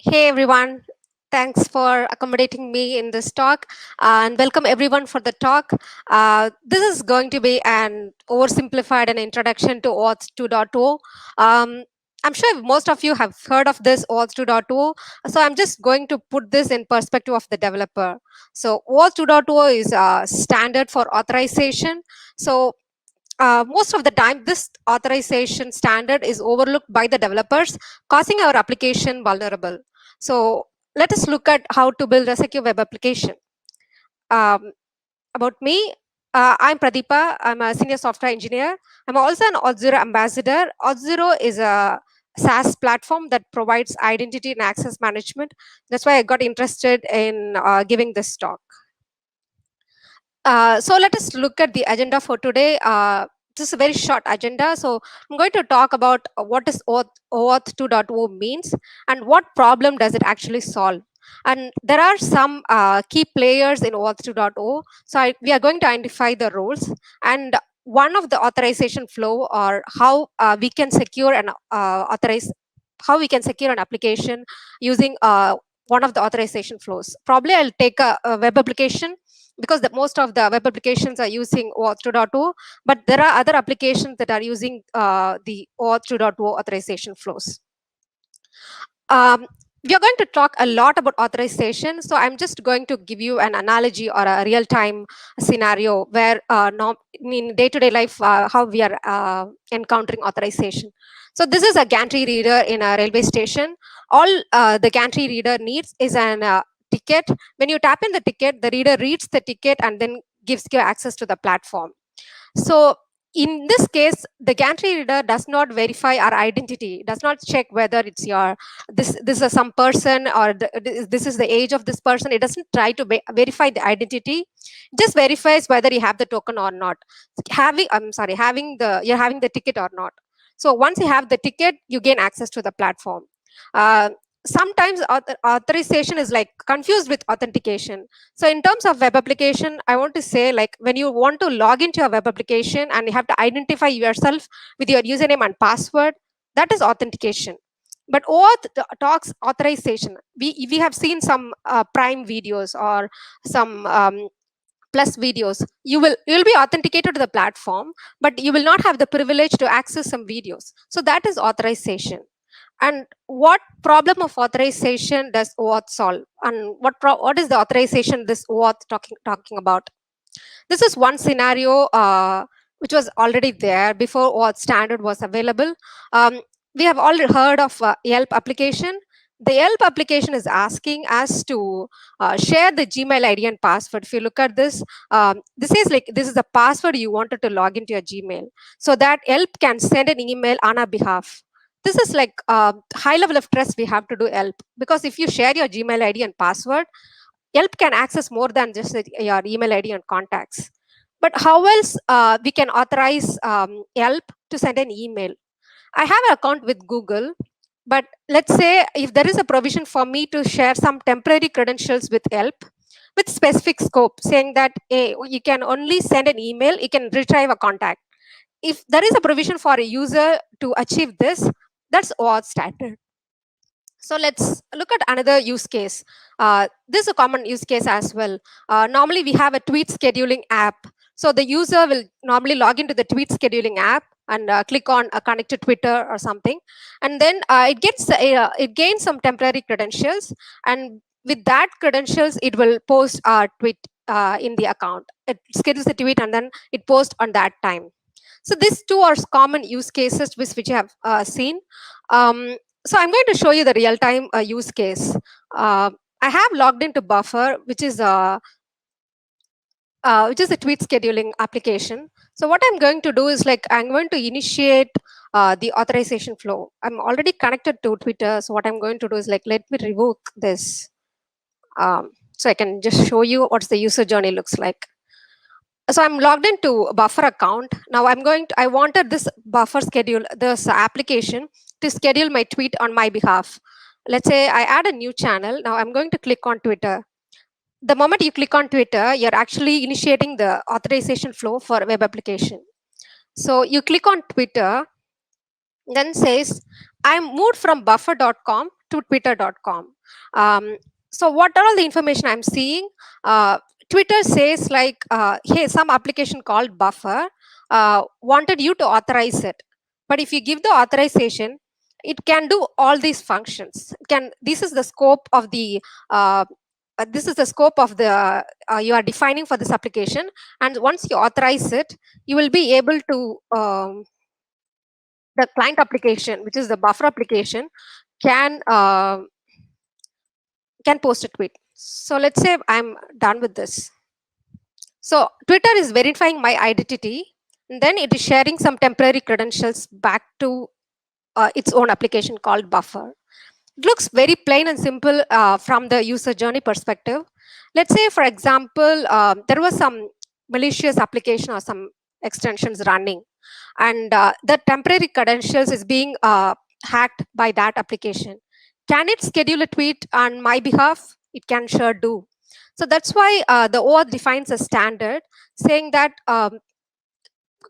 Hey everyone, thanks for accommodating me in this talk and welcome everyone for the talk. This is going to be an oversimplified and introduction to OAuth 2.0. Um, I'm sure most of you have heard of this OAuth 2.0, so I'm just going to put this in perspective of the developer. So OAuth 2.0 is a standard for authorization. So most of the time, this authorization standard is overlooked by the developers, causing our application vulnerable. So let us look at how to build a secure web application. Um, about me, I'm Pradheepa. I'm a senior software engineer. I'm also an Auth0 ambassador. Auth0 is a SaaS platform that provides identity and access management. That's why I got interested in giving this talk. So let us look at the agenda for today. This is a very short agenda. So I'm going to talk about what is OAuth 2.0 means and what problem does it actually solve. And there are some key players in OAuth 2.0. So we are going to identify the roles and one of the authorization flow or how we can secure and how we can secure an application using one of the authorization flows. Probably I'll take a web application because most of the web applications are using OAuth 2.0, but there are other applications that are using the OAuth 2.0 authorization flows. Um, we are going to talk a lot about authorization, so I'm just going to give you an analogy or a real-time scenario where, in day-to-day life, how we are encountering authorization. So this is a gantry reader in a railway station. All the gantry reader needs is an ticket. When you tap in the ticket, the reader reads the ticket and then gives you access to the platform. So in this case, the gantry reader does not verify our identity, does not check whether it's your this is some person or this is the age of this person. It doesn't try to verify the identity. It just verifies whether you have the token or not. Having the you're having the ticket or not. So once you have the ticket, you gain access to the platform. Uh, Sometimes authorization is like confused with authentication. So in terms of web application, I want to say, like, when you want to log into a web application and you have to identify yourself with your username and password, that is authentication. But OAuth talks authorization. We have seen some Prime videos or some plus videos. You will be authenticated to the platform, but you will not have the privilege to access some videos. So that is authorization. And what problem of authorization does OAuth solve? And what is the authorization this OAuth talking about? This is one scenario which was already there before OAuth standard was available. Um, we have all heard of Yelp application. The Yelp application is asking us to share the Gmail ID and password. If you look at this, this is like this is the password you wanted to log into your Gmail, so that Yelp can send an email on our behalf. This is like a high level of trust we have to do Yelp, because if you share your Gmail ID and password, Yelp can access more than just your email ID and contacts. But how else we can authorize Yelp to send an email? I have an account with Google, but let's say if there is a provision for me to share some temporary credentials with Yelp with specific scope, saying that, hey, you can only send an email, you can retrieve a contact. If there is a provision for a user to achieve this, that's OAuth standard. So let's look at another use case. This is a common use case as well. Normally we have a tweet scheduling app. So the user will normally log into the tweet scheduling app and click on connect to Twitter or something. And then it gains some temporary credentials. And with that credentials, it will post a tweet in the account. It schedules the tweet and then it posts on that time. So these two are common use cases which you have seen. So I'm going to show you the real-time use case. I have logged into Buffer, which is a tweet scheduling application. So what I'm going to do is, like, I'm going to initiate the authorization flow. I'm already connected to Twitter. So what I'm going to do is, like, let me revoke this. So I can just show you what the user journey looks like. So I'm logged into Buffer account. Now I wanted this Buffer schedule, this application to schedule my tweet on my behalf. Let's say I add a new channel. Now I'm going to click on Twitter. The moment you click on Twitter, you're actually initiating the authorization flow for a web application. So you click on Twitter, then says, I'm moved from buffer.com to twitter.com. So what are all the information I'm seeing? uh, Twitter says like, hey, some application called buffer wanted you to authorize it, but if you give the authorization, it can do all these functions. It can, this is the scope of the uh, this is the scope of the you are defining for this application, and once you authorize it, you will be able to the client application, which is the buffer application, can post a tweet. So let's say I'm done with this. So Twitter is verifying my identity, and then it is sharing some temporary credentials back to its own application called buffer. It looks very plain and simple from the user journey perspective. Let's say, for example, there was some malicious application or some extensions running, and the temporary credentials is being hacked by that application. Can it schedule a tweet on my behalf? It can sure do. So that's why the OAuth defines a standard saying that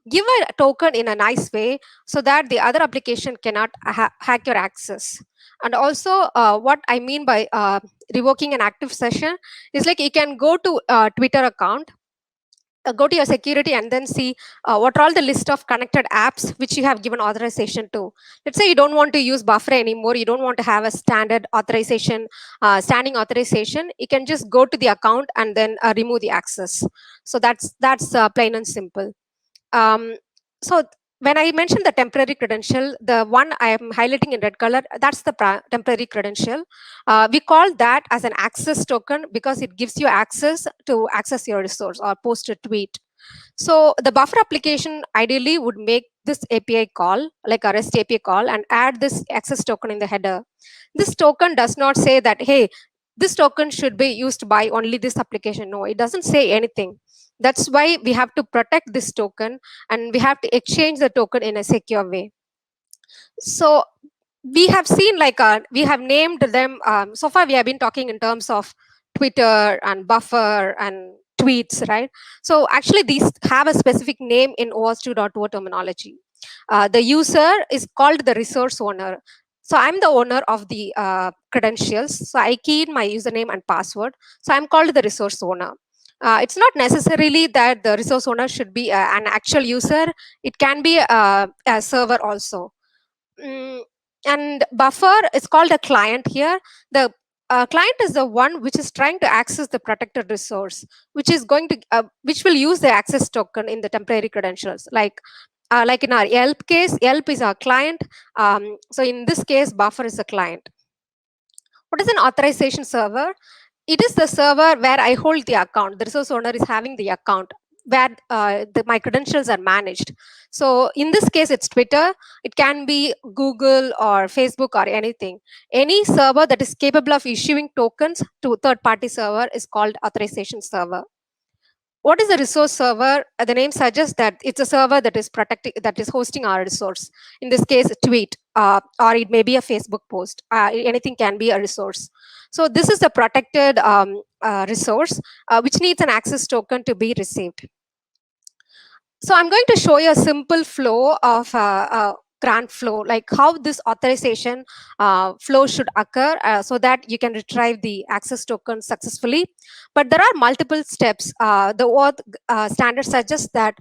give a token in a nice way so that the other application cannot hack your access. And also what I mean by revoking an active session is like you can go to Twitter account, go to your security and then see what are all the list of connected apps which you have given authorization to. Let's say you don't want to use buffer anymore, you don't want to have a standard authorization, standing authorization, you can just go to the account and then remove the access. So that's plain and simple. um, so when I mentioned the temporary credential, the one I am highlighting in red color, that's the temporary credential. We call that as an access token because it gives you access to access your resource or post a tweet. So the buffer application ideally would make this API call, like a REST API call, and add this access token in the header. This token does not say that, hey, this token should be used by only this application. No, it doesn't say anything. That's why we have to protect this token and we have to exchange the token in a secure way. So we have seen like we have named them so far we have been talking in terms of Twitter and buffer and tweets, right? So actually these have a specific name in OAuth 2.0 terminology. The user is called the resource owner. So I'm the owner of the credentials, so I key in my username and password, so I'm called the resource owner. It's not necessarily that the resource owner should be an actual user. It can be a server also. Mm, and buffer is called a client here. The client is the one which is trying to access the protected resource, which is going to which will use the access token in the temporary credentials. Like in our Yelp case, Yelp is our client. So in this case, buffer is the client. What is an authorization server? It is the server where I hold the account. The resource owner is having the account where my credentials are managed. So in this case, it's Twitter. It can be Google or Facebook or anything. Any server that is capable of issuing tokens to third-party server is called authorization server. What is a resource server? The name suggests that it's a server that is protecting, that is hosting our resource. In this case, a tweet, or it may be a Facebook post. Anything can be a resource. So this is a protected resource which needs an access token to be received. So I'm going to show you a simple flow of grant flow, like how this authorization flow should occur so that you can retrieve the access token successfully. But there are multiple steps. The OAuth standard suggests that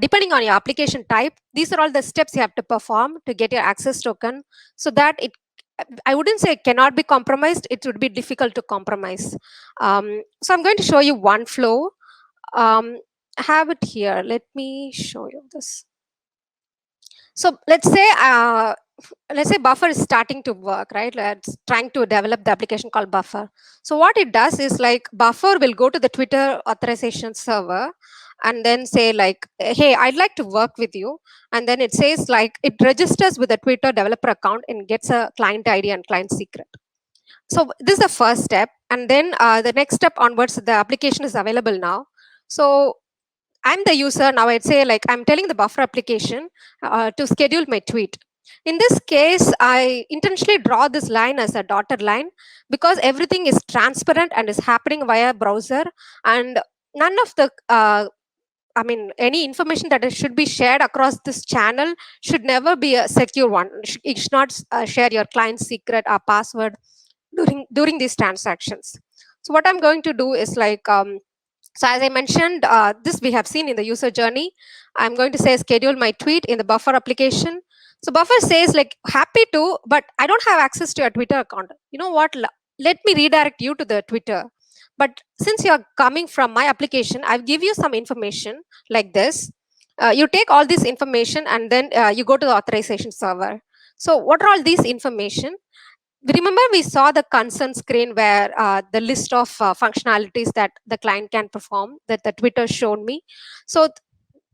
depending on your application type, these are all the steps you have to perform to get your access token so that it, I wouldn't say it cannot be compromised, it would be difficult to compromise. So I'm going to show you one flow. um, I have it here. Let me show you this. So let's say buffer is starting to work, right? Let's trying to develop the application called buffer. So what it does is like buffer will go to the Twitter authorization server and then say like, hey, I'd like to work with you. And then it says like it registers with a Twitter developer account and gets a client ID and client secret. So this is the first step. And then the next step onwards, the application is available now. So I'm the user now. I'd say like I'm telling the buffer application to schedule my tweet. In this case, I intentionally draw this line as a dotted line because everything is transparent and is happening via browser, and none of the I mean, any information that should be shared across this channel should never be a secure one. You should not share your client secret or password during these transactions. So what I'm going to do is like, so as I mentioned, this we have seen in the user journey. I'm going to say schedule my tweet in the buffer application. So buffer says like happy to, but I don't have access to your Twitter account. You know what? Let me redirect you to the Twitter. But since you're coming from my application, I'll give you some information like this. You take all this information and then you go to the authorization server. So what are all these information? Remember we saw the consent screen where the list of functionalities that the client can perform that the Twitter showed me. So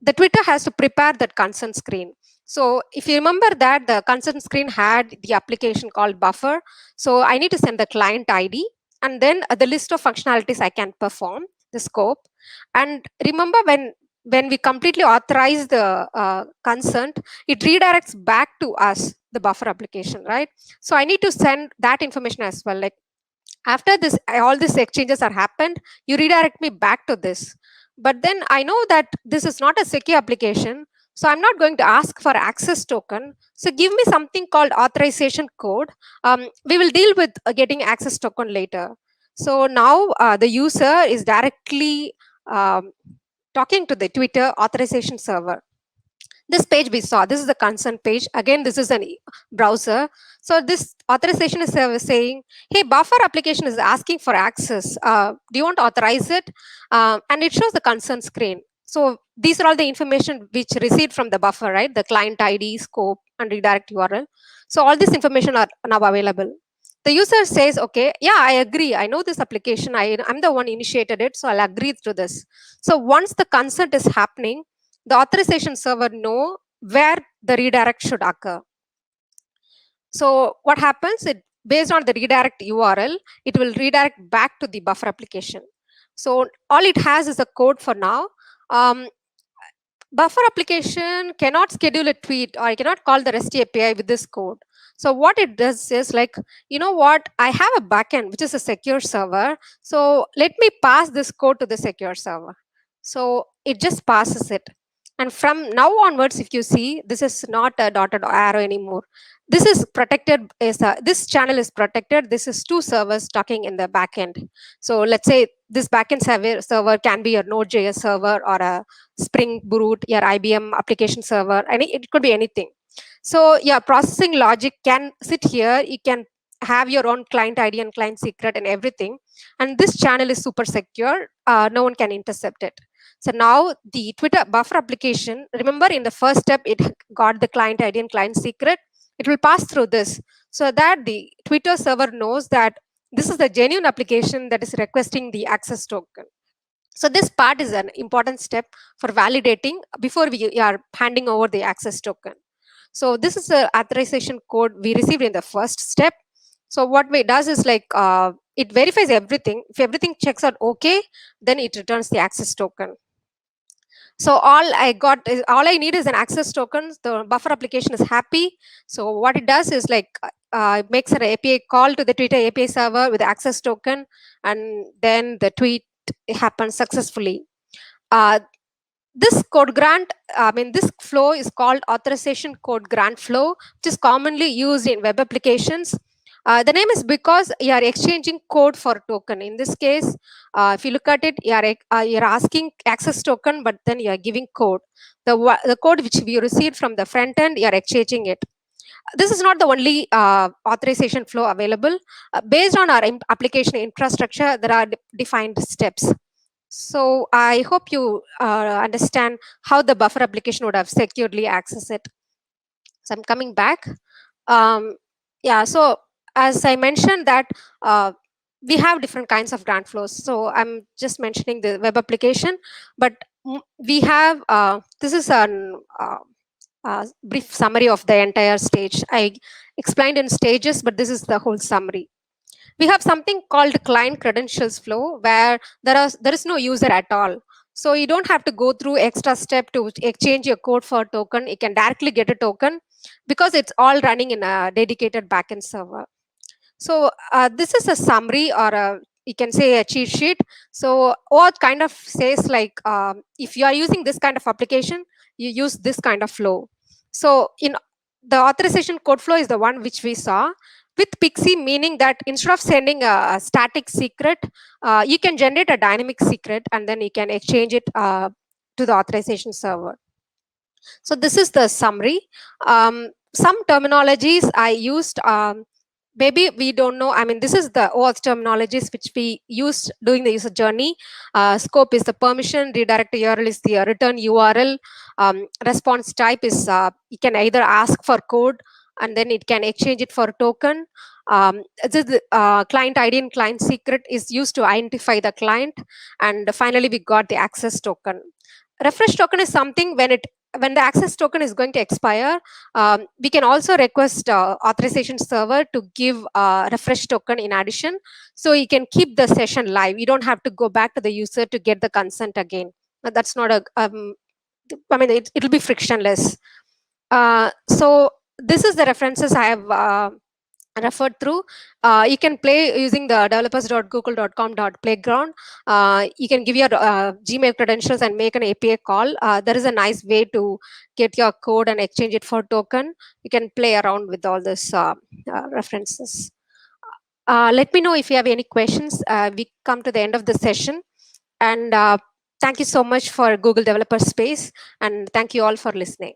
the Twitter has to prepare that consent screen. So if you remember that the consent screen had the application called buffer, so I need to send the client ID and then the list of functionalities I can perform, the scope. And remember when we completely authorize the consent, it redirects back to us the buffer application, right? So I need to send that information as well. Like after this, all these exchanges are happened, you redirect me back to this. But then I know that this is not a secure application, so I'm not going to ask for access token. So give me something called authorization code. We will deal with getting access token later. So now the user is directly um, talking to the Twitter authorization server. This page we saw, this is the consent page. Again, this is an browser. So this authorization is saying, hey, buffer application is asking for access. Do you want to authorize it? And it shows the consent screen. So these are all the information which received from the buffer, right? The client ID, scope, and redirect URL. So all this information are now available. The user says, okay, yeah, I agree. I know this application. I'm the one initiated it, so I'll agree to this. So once the consent is happening, the authorization server know where the redirect should occur. So what happens, it based on the redirect URL, it will redirect back to the buffer application. So all it has is a code for now. Buffer application cannot schedule a tweet, or I cannot call the REST API with this code. So what it does is like, you know what, I have a backend which is a secure server. So let me pass this code to the secure server. So it just passes it. And from now onwards, if you see, this is not a dotted arrow anymore. This is protected, this channel is protected. This is two servers talking in the backend. So let's say this backend server can be a Node.js server or a Spring Boot, your IBM application server, and it could be anything. So yeah, processing logic can sit here. You can have your own client ID and client secret and everything. And this channel is super secure. No one can intercept it. So now the Twitter buffer application, remember in the first step, it got the client ID and client secret. It will pass through this so that the Twitter server knows that this is the genuine application that is requesting the access token. So this part is an important step for validating before we are handing over the access token. So this is the authorization code we received in the first step. So what it does is like, it verifies everything. If everything checks out okay, then it returns the access token. So all I need is an access token. The buffer application is happy. So what it does is like, it makes an API call to the Twitter API server with access token, and then the tweet happens successfully. Uh, this code grant, this flow is called authorization code grant flow, which is commonly used in web applications. The name is because you are exchanging code for token. In this case, if you look at it, you're asking access token, but then you are giving code. The code which we received from the front end, you are exchanging it. This is not the only authorization flow available. Based on our application infrastructure, there are defined steps. So I hope you understand how the buffer application would have securely accessed it. So I'm coming back. Yeah, so as I mentioned that we have different kinds of grant flows. So I'm just mentioning the web application, but we have, this is a brief summary of the entire stage. I explained in stages, but this is the whole summary. We have something called client credentials flow where there is no user at all. So you don't have to go through extra step to exchange your code for a token. You can directly get a token because it's all running in a dedicated backend server. So this is a summary or a you can say a cheat sheet. So OAuth kind of says like, if you are using this kind of application, you use this kind of flow. So in the authorization code flow is the one which we saw with Pixie, meaning that instead of sending a static secret, you can generate a dynamic secret and then you can exchange it to the authorization server. So this is the summary. Some terminologies I used, maybe we don't know. I mean, this is the OAuth terminologies which we used during the user journey. Scope is the permission, redirect URL is the return URL. Response type is, you can either ask for code and then it can exchange it for a token. This is the, client ID and client secret is used to identify the client. And finally, we got the access token. Refresh token is something when the access token is going to expire, we can also request authorization server to give a refresh token in addition. So you can keep the session live. You don't have to go back to the user to get the consent again. That's not a, I mean, it'll be frictionless. So this is the references I have referred through. You can play using the developers.google.com.playground. You can give your Gmail credentials and make an API call. There is a nice way to get your code and exchange it for token. You can play around with all this references. Let me know if you have any questions. We come to the end of the session. And thank you so much for Google Developer Space. And thank you all for listening.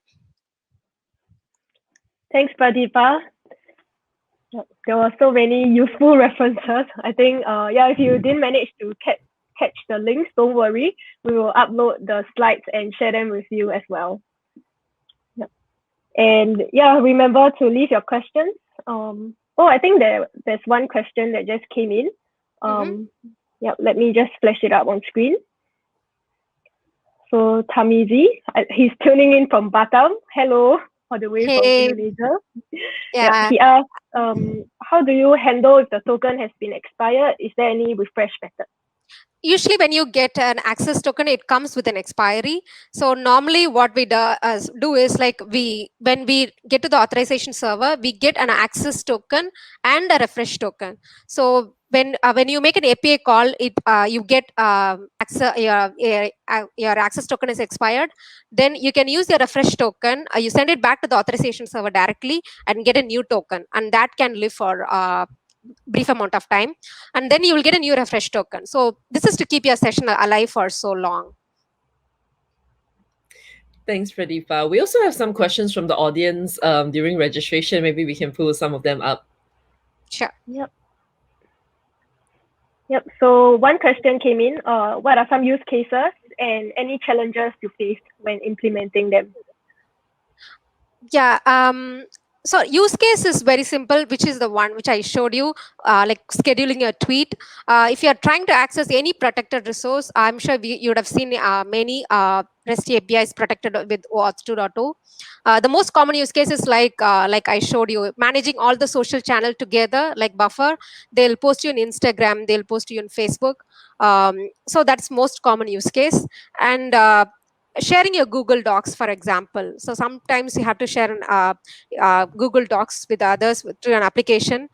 Thanks, Pradheepa. There were so many useful references. I think, if you didn't manage to catch the links, don't worry. We will upload the slides and share them with you as well. Yep. And remember to leave your questions. I think there's one question that just came in. Let me just flash it up on screen. So Tamizi, he's tuning in from Batam. Hello, all the way from Indonesia. He asked, how do you handle if the token has been expired? Is there any refresh method? Usually when you get an access token, it comes with an expiry. So normally what we do is like, when we get to the authorization server, we get an access token and a refresh token. So when you make an API call, you get access, your access token is expired, then you can use your refresh token. You send it back to the authorization server directly and get a new token, and that can live for brief amount of time, and then you will get a new refresh token. So this is to keep your session alive for so long. Thanks, Pradheepa. We also have some questions from the audience during registration. Maybe we can pull some of them up. Sure. Yep. So one question came in. What are some use cases and any challenges you faced when implementing them? So use case is very simple, which is the one which I showed you, like scheduling a tweet. If you are trying to access any protected resource, I'm sure you would have seen many REST APIs protected with OAuth 2.0. The most common use case is like I showed you, managing all the social channel together, like Buffer. They'll post you on Instagram, they'll post you on Facebook. So that's most common use case. And sharing your Google Docs, for example. So sometimes you have to share Google Docs with others through an application,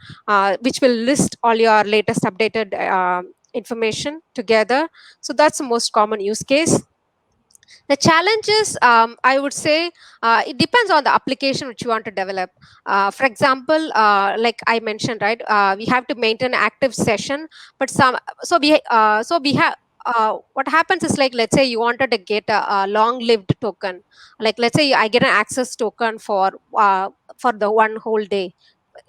which will list all your latest updated information together. So that's the most common use case. The challenges, I would say, it depends on the application which you want to develop. For example, like I mentioned, right, we have to maintain an active session, but we have. What happens is, like, let's say you wanted to get a long-lived token. Like, let's say I get an access token for the one whole day,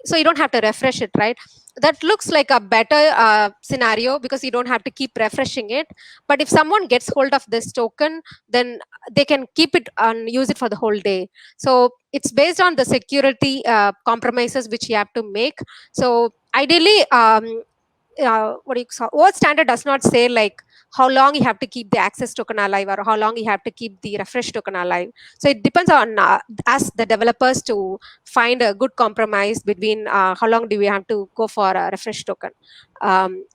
so you don't have to refresh it, right? That looks like a better scenario because you don't have to keep refreshing it. But if someone gets hold of this token, then they can keep it and use it for the whole day. So it's based on the security compromises which you have to make. So ideally, what do you call, OAuth standard does not say like how long you have to keep the access token alive or how long you have to keep the refresh token alive. So it depends on us, the developers, to find a good compromise between how long do we have to go for a refresh token.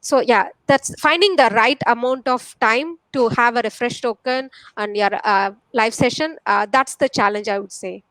So yeah, that's finding the right amount of time to have a refresh token on your live session. That's the challenge, I would say.